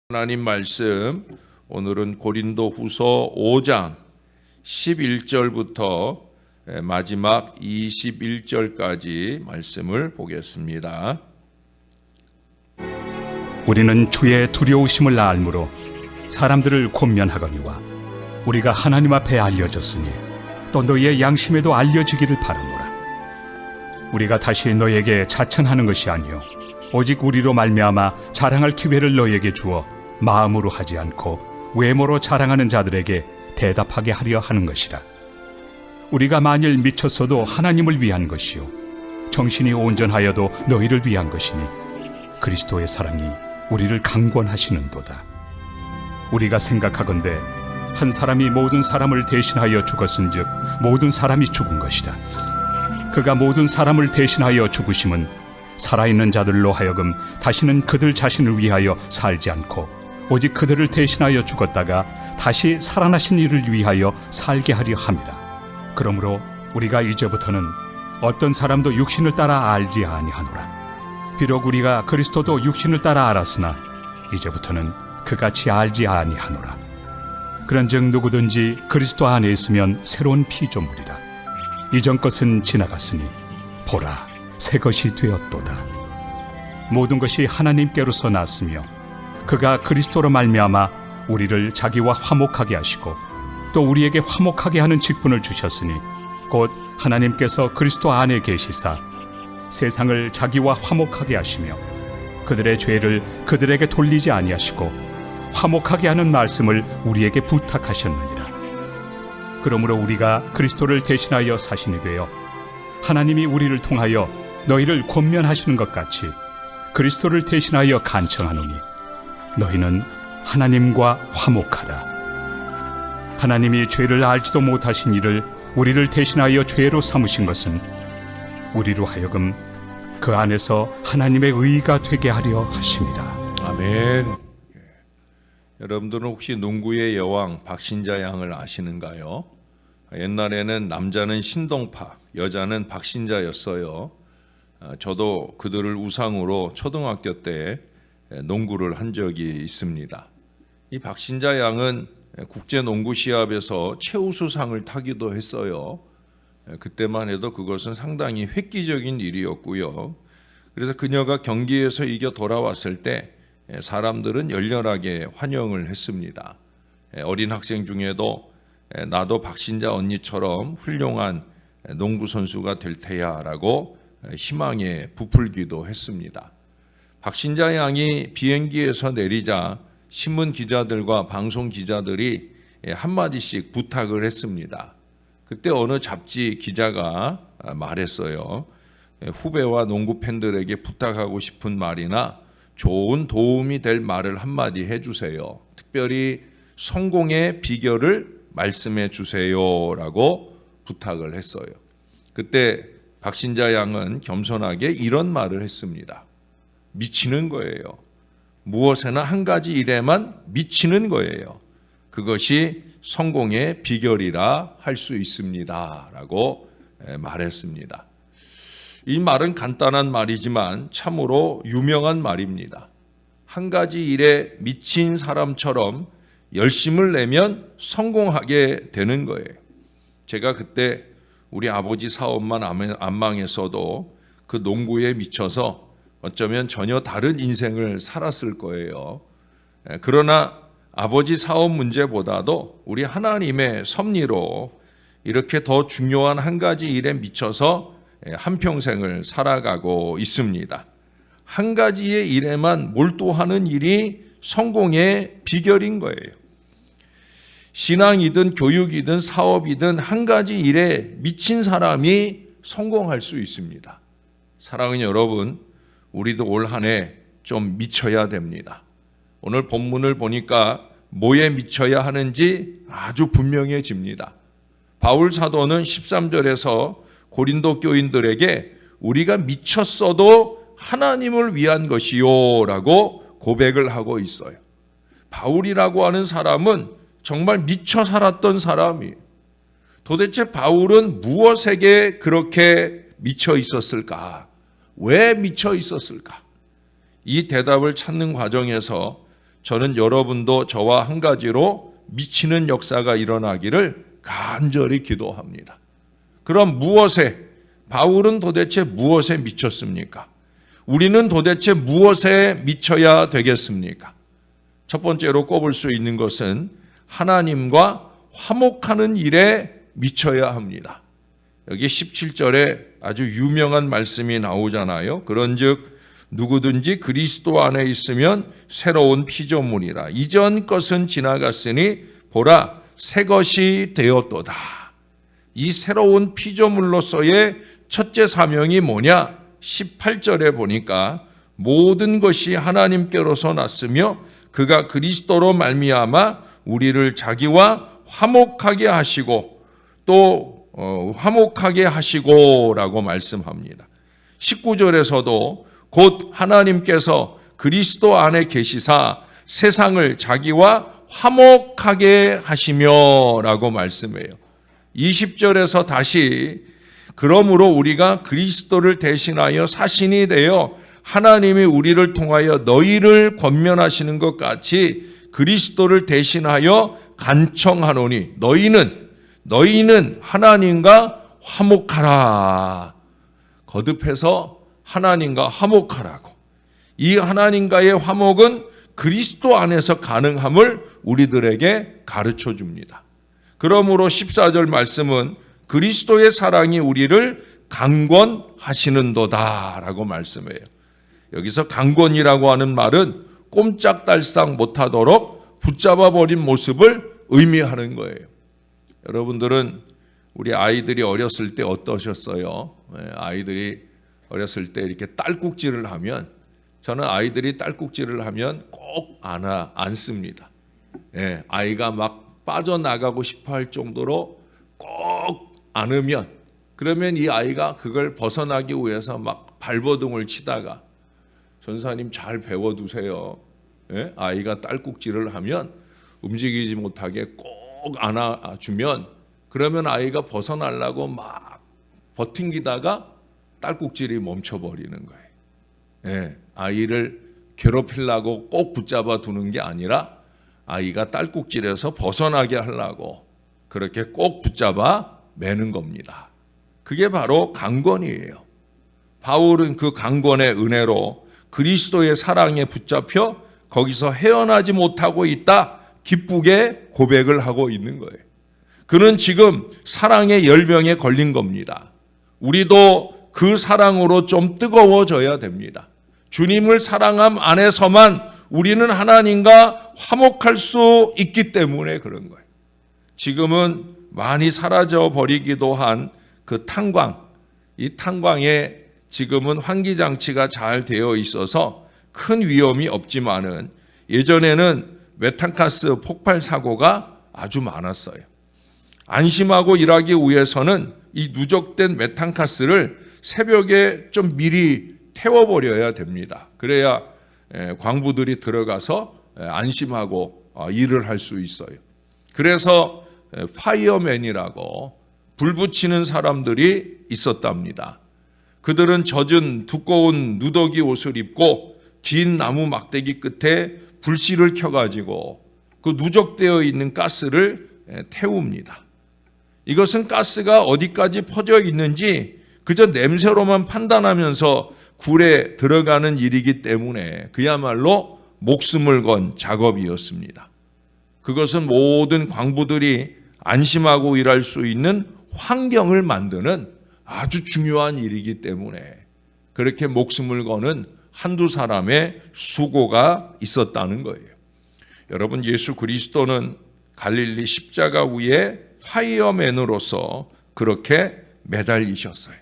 하나님 말씀, 오늘은 고린도후서 5장 11절부터 마지막 21절까지 말씀을 보겠습니다. 우리는 주의 두려우심을 알므로 사람들을 권면하거니와 우리가 하나님 앞에 알려졌으니 또 너희의 양심에도 알려지기를 바라노라. 우리가 다시 너희에게 자천하는 것이 아니요 오직 우리로 말미암아 자랑할 기회를 너희에게 주어 마음으로 하지 않고 외모로 자랑하는 자들에게 대답하게 하려 하는 것이라. 우리가 만일 미쳤어도 하나님을 위한 것이요 정신이 온전하여도 너희를 위한 것이니 그리스도의 사랑이 우리를 강권하시는도다. 우리가 생각하건대 한 사람이 모든 사람을 대신하여 죽었은즉 모든 사람이 죽은 것이라. 그가 모든 사람을 대신하여 죽으심은 살아있는 자들로 하여금 다시는 그들 자신을 위하여 살지 않고 오직 그들을 대신하여 죽었다가 다시 살아나신 이를 위하여 살게 하려 함이라. 그러므로 우리가 이제부터는 어떤 사람도 육신을 따라 알지 아니하노라. 비록 우리가 그리스도도 육신을 따라 알았으나 이제부터는 그같이 알지 아니하노라. 그런즉 누구든지 그리스도 안에 있으면 새로운 피조물이라. 이전 것은 지나갔으니 보라 새 것이 되었도다. 모든 것이 하나님께로서 났으며 그가 그리스도로 말미암아 우리를 자기와 화목하게 하시고 또 우리에게 화목하게 하는 직분을 주셨으니 곧 하나님께서 그리스도 안에 계시사 세상을 자기와 화목하게 하시며 그들의 죄를 그들에게 돌리지 아니하시고 화목하게 하는 말씀을 우리에게 부탁하셨느니라. 그러므로 우리가 그리스도를 대신하여 사신이 되어 하나님이 우리를 통하여 너희를 권면하시는 것 같이 그리스도를 대신하여 간청하노니 너희는 하나님과 화목하라. 하나님이 죄를 알지도 못하신 이를 우리를 대신하여 죄로 삼으신 것은 우리로 하여금 그 안에서 하나님의 의가 되게 하려 하심이라. 아멘. 여러분들은 혹시 농구의 여왕 박신자 양을 아시는가요? 옛날에는 남자는 신동파, 여자는 박신자였어요. 저도 그들을 우상으로 초등학교 때 농구를 한 적이 있습니다. 이 박신자 양은 국제농구 시합에서 최우수상을 타기도 했어요. 그때만 해도 그것은 상당히 획기적인 일이었고요. 그래서 그녀가 경기에서 이겨 돌아왔을 때 사람들은 열렬하게 환영을 했습니다. 어린 학생 중에도 나도 박신자 언니처럼 훌륭한 농구 선수가 될 테야 라고 희망에 부풀기도 했습니다. 박신자 양이 비행기에서 내리자 신문 기자들과 방송 기자들이 한마디씩 부탁을 했습니다. 그때 어느 잡지 기자가 말했어요. 후배와 농구 팬들에게 부탁하고 싶은 말이나 좋은 도움이 될 말을 한마디 해주세요. 특별히 성공의 비결을 말씀해 주세요라고 부탁을 했어요. 그때 박신자 양은 겸손하게 이런 말을 했습니다. 미치는 거예요. 무엇에나 한 가지 일에만 미치는 거예요. 그것이 성공의 비결이라 할 수 있습니다. 라고 말했습니다. 이 말은 간단한 말이지만 참으로 유명한 말입니다. 한 가지 일에 미친 사람처럼 열심을 내면 성공하게 되는 거예요. 제가 그때 우리 아버지 사업만 안 망했어도 그 농구에 미쳐서 어쩌면 전혀 다른 인생을 살았을 거예요. 그러나 아버지 사업 문제보다도 우리 하나님의 섭리로 이렇게 더 중요한 한 가지 일에 미쳐서 한평생을 살아가고 있습니다. 한 가지의 일에만 몰두하는 일이 성공의 비결인 거예요. 신앙이든 교육이든 사업이든 한 가지 일에 미친 사람이 성공할 수 있습니다. 사랑하는 여러분, 우리도 올 한 해 좀 미쳐야 됩니다. 오늘 본문을 보니까 뭐에 미쳐야 하는지 아주 분명해집니다. 바울 사도는 13절에서 고린도 교인들에게 우리가 미쳤어도 하나님을 위한 것이요 라고 고백을 하고 있어요. 바울이라고 하는 사람은 정말 미쳐 살았던 사람이에요. 도대체 바울은 무엇에게 그렇게 미쳐 있었을까? 왜 미쳐 있었을까? 이 대답을 찾는 과정에서 저는 여러분도 저와 한 가지로 미치는 역사가 일어나기를 간절히 기도합니다. 그럼 바울은 도대체 무엇에 미쳤습니까? 우리는 도대체 무엇에 미쳐야 되겠습니까? 첫 번째로 꼽을 수 있는 것은 하나님과 화목하는 일에 미쳐야 합니다. 여기 17절에 아주 유명한 말씀이 나오잖아요. 그런즉 누구든지 그리스도 안에 있으면 새로운 피조물이라. 이전 것은 지나갔으니 보라 새 것이 되었도다. 이 새로운 피조물로서의 첫째 사명이 뭐냐? 18절에 보니까 모든 것이 하나님께로서 났으며 그가 그리스도로 말미암아 우리를 자기와 화목하게 하시고 또 화목하게 하시고라고 말씀합니다. 19절에서도 곧 하나님께서 그리스도 안에 계시사 세상을 자기와 화목하게 하시며라고 말씀해요. 20절에서 다시 그러므로 우리가 그리스도를 대신하여 사신이 되어 하나님이 우리를 통하여 너희를 권면하시는 것 같이 그리스도를 대신하여 간청하노니 너희는 하나님과 화목하라. 거듭해서 하나님과 화목하라고. 이 하나님과의 화목은 그리스도 안에서 가능함을 우리들에게 가르쳐 줍니다. 그러므로 14절 말씀은 그리스도의 사랑이 우리를 강권하시는도다라고 말씀해요. 여기서 강권이라고 하는 말은 꼼짝달싹 못하도록 붙잡아 버린 모습을 의미하는 거예요. 여러분들은 우리 아이들이 어렸을 때 어떠셨어요? 아이들이 어렸을 때 이렇게 딸꾹질을 하면, 저는 아이들이 딸꾹질을 하면 꼭 안습니다. 아이가 막 빠져나가고 싶어 할 정도로 꼭 안으면, 그러면 이 아이가 그걸 벗어나기 위해서 막 발버둥을 치다가, 전사님 잘 배워두세요. 아이가 딸꾹질을 하면 움직이지 못하게 꼭 안아주면, 그러면 아이가 벗어나려고 막 버팅기다가 딸꾹질이 멈춰버리는 거예요. 아이를 괴롭히려고 꼭 붙잡아 두는 게 아니라 아이가 딸꾹질에서 벗어나게 하려고 그렇게 꼭 붙잡아 매는 겁니다. 그게 바로 강권이에요. 바울은 그 강권의 은혜로 그리스도의 사랑에 붙잡혀 거기서 헤어나지 못하고 있다, 기쁘게 고백을 하고 있는 거예요. 그는 지금 사랑의 열병에 걸린 겁니다. 우리도 그 사랑으로 좀 뜨거워져야 됩니다. 주님을 사랑함 안에서만 우리는 하나님과 화목할 수 있기 때문에 그런 거예요. 지금은 많이 사라져 버리기도 한 그 탄광, 이 탄광에 지금은 환기장치가 잘 되어 있어서 큰 위험이 없지만은 예전에는 메탄가스 폭발 사고가 아주 많았어요. 안심하고 일하기 위해서는 이 누적된 메탄가스를 새벽에 좀 미리 태워버려야 됩니다. 그래야 광부들이 들어가서 안심하고 일을 할 수 있어요. 그래서 파이어맨이라고 불 붙이는 사람들이 있었답니다. 그들은 젖은 두꺼운 누더기 옷을 입고 긴 나무 막대기 끝에 불씨를 켜가지고 그 누적되어 있는 가스를 태웁니다. 이것은 가스가 어디까지 퍼져 있는지 그저 냄새로만 판단하면서 굴에 들어가는 일이기 때문에 그야말로 목숨을 건 작업이었습니다. 그것은 모든 광부들이 안심하고 일할 수 있는 환경을 만드는 아주 중요한 일이기 때문에 그렇게 목숨을 거는 한두 사람의 수고가 있었다는 거예요. 여러분, 예수 그리스도는 갈릴리 십자가 위에 파이어맨으로서 그렇게 매달리셨어요.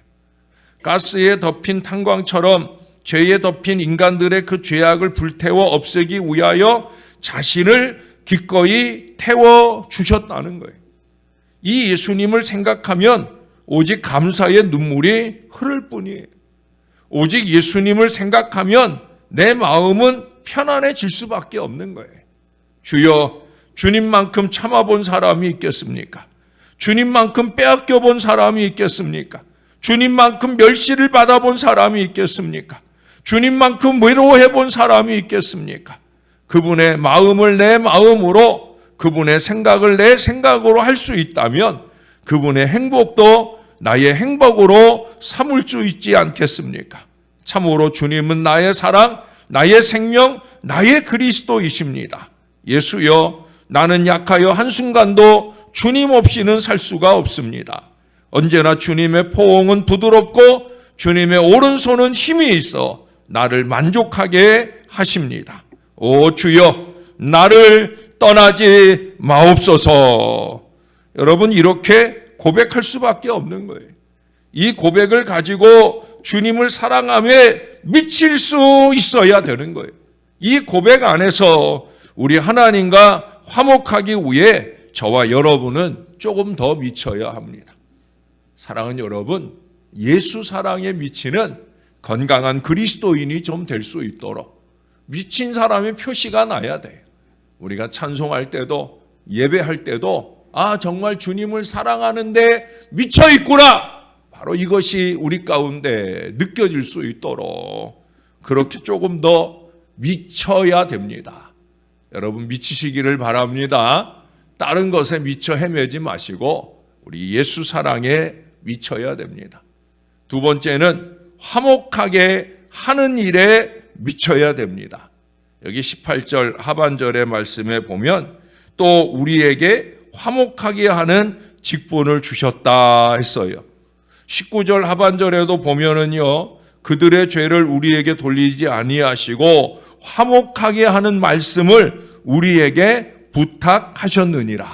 가스에 덮인 탄광처럼 죄에 덮인 인간들의 그 죄악을 불태워 없애기 위하여 자신을 기꺼이 태워주셨다는 거예요. 이 예수님을 생각하면 오직 감사의 눈물이 흐를 뿐이에요. 오직 예수님을 생각하면 내 마음은 편안해질 수밖에 없는 거예요. 주여, 주님만큼 참아본 사람이 있겠습니까? 주님만큼 빼앗겨본 사람이 있겠습니까? 주님만큼 멸시를 받아본 사람이 있겠습니까? 주님만큼 외로워해본 사람이 있겠습니까? 그분의 마음을 내 마음으로, 그분의 생각을 내 생각으로 할 수 있다면 그분의 행복도 나의 행복으로 삼을 수 있지 않겠습니까? 참으로 주님은 나의 사랑, 나의 생명, 나의 그리스도이십니다. 예수여, 나는 약하여 한순간도 주님 없이는 살 수가 없습니다. 언제나 주님의 포옹은 부드럽고 주님의 오른손은 힘이 있어 나를 만족하게 하십니다. 오 주여, 나를 떠나지 마옵소서. 여러분, 이렇게 고백할 수밖에 없는 거예요. 이 고백을 가지고 주님을 사랑함에 미칠 수 있어야 되는 거예요. 이 고백 안에서 우리 하나님과 화목하기 위해 저와 여러분은 조금 더 미쳐야 합니다. 사랑하는 여러분, 예수 사랑에 미치는 건강한 그리스도인이 좀 될 수 있도록 미친 사람의 표시가 나야 돼요. 우리가 찬송할 때도 예배할 때도 정말 주님을 사랑하는데 미쳐 있구나. 바로 이것이 우리 가운데 느껴질 수 있도록 그렇게 조금 더 미쳐야 됩니다. 여러분, 미치시기를 바랍니다. 다른 것에 미쳐 헤매지 마시고 우리 예수 사랑에 미쳐야 됩니다. 두 번째는 화목하게 하는 일에 미쳐야 됩니다. 여기 18절 하반절의 말씀에 보면 또 우리에게 화목하게 하는 직분을 주셨다 했어요. 19절 하반절에도 보면은요, 그들의 죄를 우리에게 돌리지 아니하시고 화목하게 하는 말씀을 우리에게 부탁하셨느니라.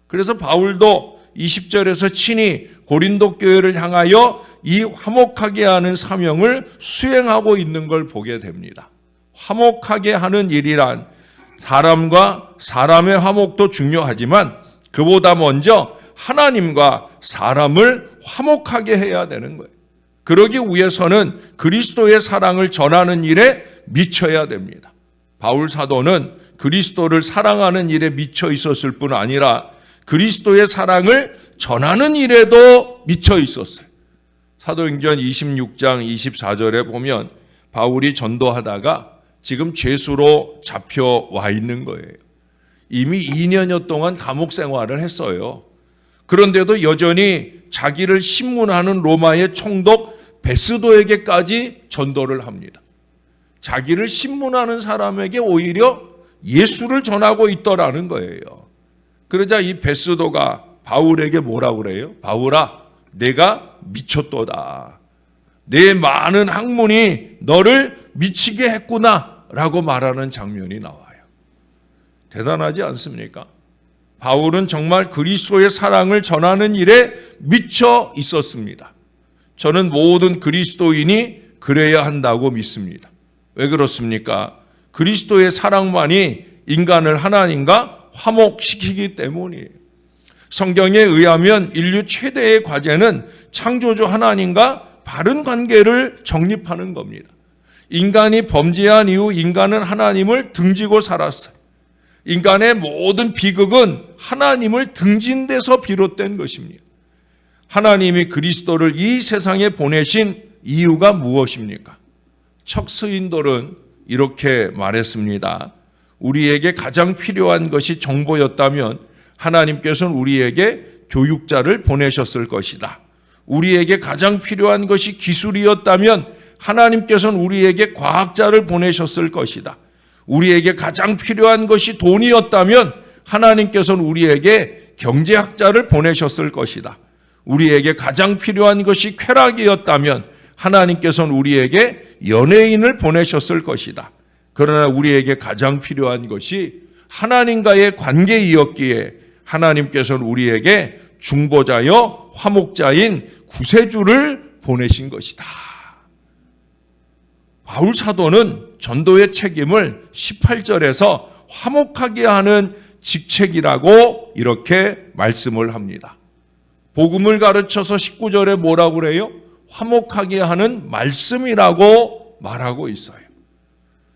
그래서 바울도 20절에서 친히 고린도 교회를 향하여 이 화목하게 하는 사명을 수행하고 있는 걸 보게 됩니다. 화목하게 하는 일이란 사람과 사람의 화목도 중요하지만 그보다 먼저 하나님과 사람을 화목하게 해야 되는 거예요. 그러기 위해서는 그리스도의 사랑을 전하는 일에 미쳐야 됩니다. 바울 사도는 그리스도를 사랑하는 일에 미쳐 있었을 뿐 아니라 그리스도의 사랑을 전하는 일에도 미쳐 있었어요. 사도행전 26장 24절에 보면 바울이 전도하다가 지금 죄수로 잡혀와 있는 거예요. 이미 2년여 동안 감옥 생활을 했어요. 그런데도 여전히 자기를 신문하는 로마의 총독 베스도에게까지 전도를 합니다. 자기를 신문하는 사람에게 오히려 예수를 전하고 있더라는 거예요. 그러자 이 베스도가 바울에게 뭐라고 그래요? 바울아, 내가 미쳤도다. 내 많은 학문이 너를 미치게 했구나 라고 말하는 장면이 나와요. 대단하지 않습니까? 바울은 정말 그리스도의 사랑을 전하는 일에 미쳐 있었습니다. 저는 모든 그리스도인이 그래야 한다고 믿습니다. 왜 그렇습니까? 그리스도의 사랑만이 인간을 하나님과 화목시키기 때문이에요. 성경에 의하면 인류 최대의 과제는 창조주 하나님과 바른 관계를 정립하는 겁니다. 인간이 범죄한 이후 인간은 하나님을 등지고 살았어요. 인간의 모든 비극은 하나님을 등진 데서 비롯된 것입니다. 하나님이 그리스도를 이 세상에 보내신 이유가 무엇입니까? 척스인돌은 이렇게 말했습니다. 우리에게 가장 필요한 것이 정보였다면 하나님께서는 우리에게 교육자를 보내셨을 것이다. 우리에게 가장 필요한 것이 기술이었다면 하나님께서는 우리에게 과학자를 보내셨을 것이다. 우리에게 가장 필요한 것이 돈이었다면 하나님께서는 우리에게 경제학자를 보내셨을 것이다. 우리에게 가장 필요한 것이 쾌락이었다면 하나님께서는 우리에게 연예인을 보내셨을 것이다. 그러나 우리에게 가장 필요한 것이 하나님과의 관계이었기에 하나님께서는 우리에게 중보자여 화목자인 구세주를 보내신 것이다. 바울 사도는 전도의 책임을 18절에서 화목하게 하는 직책이라고 이렇게 말씀을 합니다. 복음을 가르쳐서 19절에 뭐라고 그래요? 화목하게 하는 말씀이라고 말하고 있어요.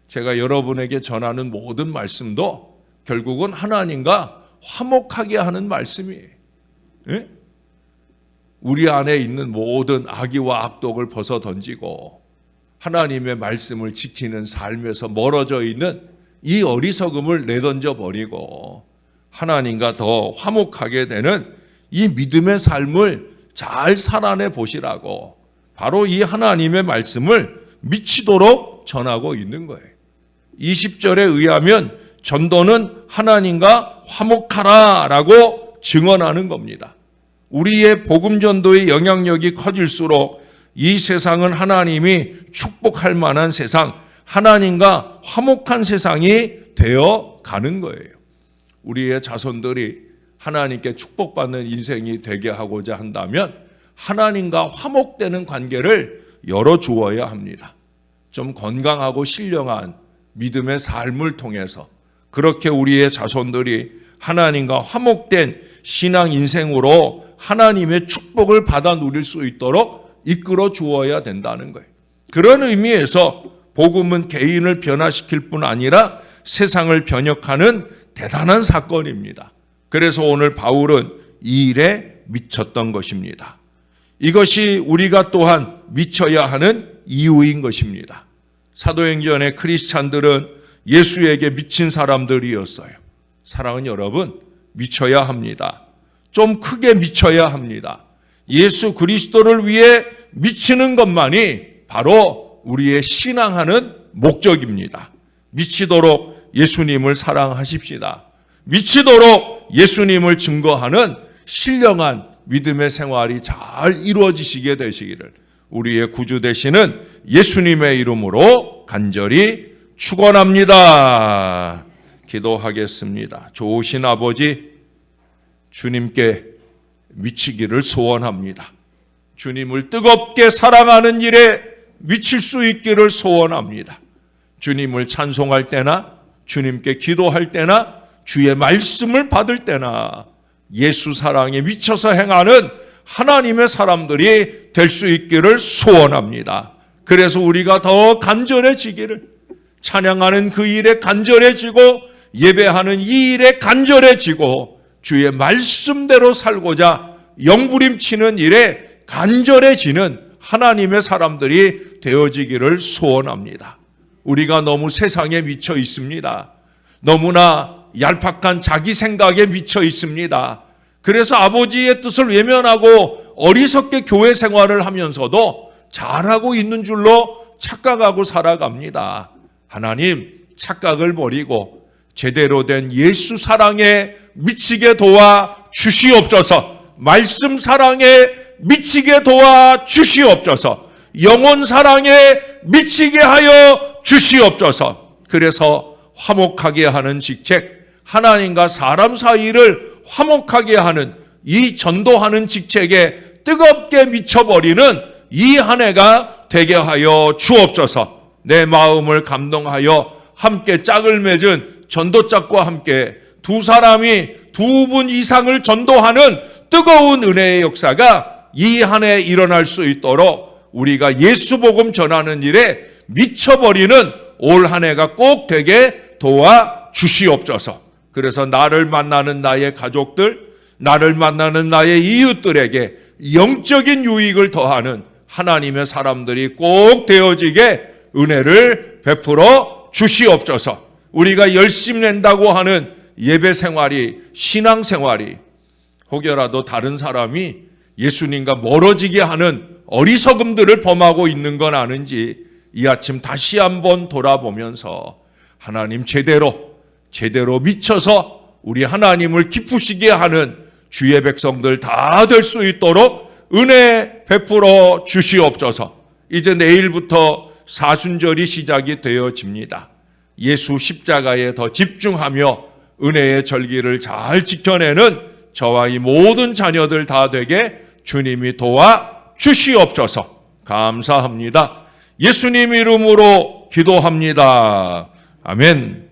제가 여러분에게 전하는 모든 말씀도 결국은 하나님과 화목하게 하는 말씀이에요. 예? 우리 안에 있는 모든 악의와 악독을 벗어 던지고 하나님의 말씀을 지키는 삶에서 멀어져 있는 이 어리석음을 내던져 버리고 하나님과 더 화목하게 되는 이 믿음의 삶을 잘 살아내 보시라고 바로 이 하나님의 말씀을 미치도록 전하고 있는 거예요. 20절에 의하면 전도는 하나님과 화목하라라고 증언하는 겁니다. 우리의 복음 전도의 영향력이 커질수록 이 세상은 하나님이 축복할 만한 세상, 하나님과 화목한 세상이 되어 가는 거예요. 우리의 자손들이 하나님께 축복받는 인생이 되게 하고자 한다면 하나님과 화목되는 관계를 열어주어야 합니다. 좀 건강하고 신령한 믿음의 삶을 통해서 그렇게 우리의 자손들이 하나님과 화목된 신앙 인생으로 하나님의 축복을 받아 누릴 수 있도록 이끌어 주어야 된다는 거예요. 그런 의미에서 복음은 개인을 변화시킬 뿐 아니라 세상을 변혁하는 대단한 사건입니다. 그래서 오늘 바울은 이 일에 미쳤던 것입니다. 이것이 우리가 또한 미쳐야 하는 이유인 것입니다. 사도행전의 크리스찬들은 예수에게 미친 사람들이었어요. 사랑하는 여러분, 미쳐야 합니다. 좀 크게 미쳐야 합니다. 예수 그리스도를 위해 미치는 것만이 바로 우리의 신앙하는 목적입니다. 미치도록 예수님을 사랑하십시다. 미치도록 예수님을 증거하는 신령한 믿음의 생활이 잘 이루어지시게 되시기를 우리의 구주 되시는 예수님의 이름으로 간절히 축원합니다. 기도하겠습니다. 좋으신 아버지, 주님께 미치기를 소원합니다. 주님을 뜨겁게 사랑하는 일에 미칠 수 있기를 소원합니다. 주님을 찬송할 때나 주님께 기도할 때나 주의 말씀을 받을 때나 예수 사랑에 미쳐서 행하는 하나님의 사람들이 될 수 있기를 소원합니다. 그래서 우리가 더 간절해지기를, 찬양하는 그 일에 간절해지고 예배하는 이 일에 간절해지고 주의 말씀대로 살고자 영부림치는 일에 간절해지는 하나님의 사람들이 되어지기를 소원합니다. 우리가 너무 세상에 미쳐 있습니다. 너무나 얄팍한 자기 생각에 미쳐 있습니다. 그래서 아버지의 뜻을 외면하고 어리석게 교회 생활을 하면서도 잘하고 있는 줄로 착각하고 살아갑니다. 하나님, 착각을 버리고 제대로 된 예수 사랑에 미치게 도와 주시옵소서. 말씀 사랑에 미치게 도와 주시옵소서. 영혼 사랑에 미치게 하여 주시옵소서. 그래서 화목하게 하는 직책, 하나님과 사람 사이를 화목하게 하는 이 전도하는 직책에 뜨겁게 미쳐버리는 이 한 해가 되게 하여 주옵소서. 내 마음을 감동하여 함께 짝을 맺은 전도짝과 함께 두 사람이 두 분 이상을 전도하는 뜨거운 은혜의 역사가 이 한 해 일어날 수 있도록 우리가 예수 복음 전하는 일에 미쳐버리는 올 한 해가 꼭 되게 도와 주시옵소서. 그래서 나를 만나는 나의 가족들, 나를 만나는 나의 이웃들에게 영적인 유익을 더하는 하나님의 사람들이 꼭 되어지게 은혜를 베풀어 주시옵소서. 우리가 열심히 낸다고 하는 예배 생활이, 신앙 생활이 혹여라도 다른 사람이 예수님과 멀어지게 하는 어리석음들을 범하고 있는 건 아는지 이 아침 다시 한번 돌아보면서 하나님 제대로 미쳐서 우리 하나님을 기쁘시게 하는 주의 백성들 다 될 수 있도록 은혜 베풀어 주시옵소서. 이제 내일부터 사순절이 시작이 되어집니다. 예수 십자가에 더 집중하며 은혜의 절기를 잘 지켜내는 저와 이 모든 자녀들 다 되게 주님이 도와 주시옵소서. 감사합니다. 예수님 이름으로 기도합니다. 아멘.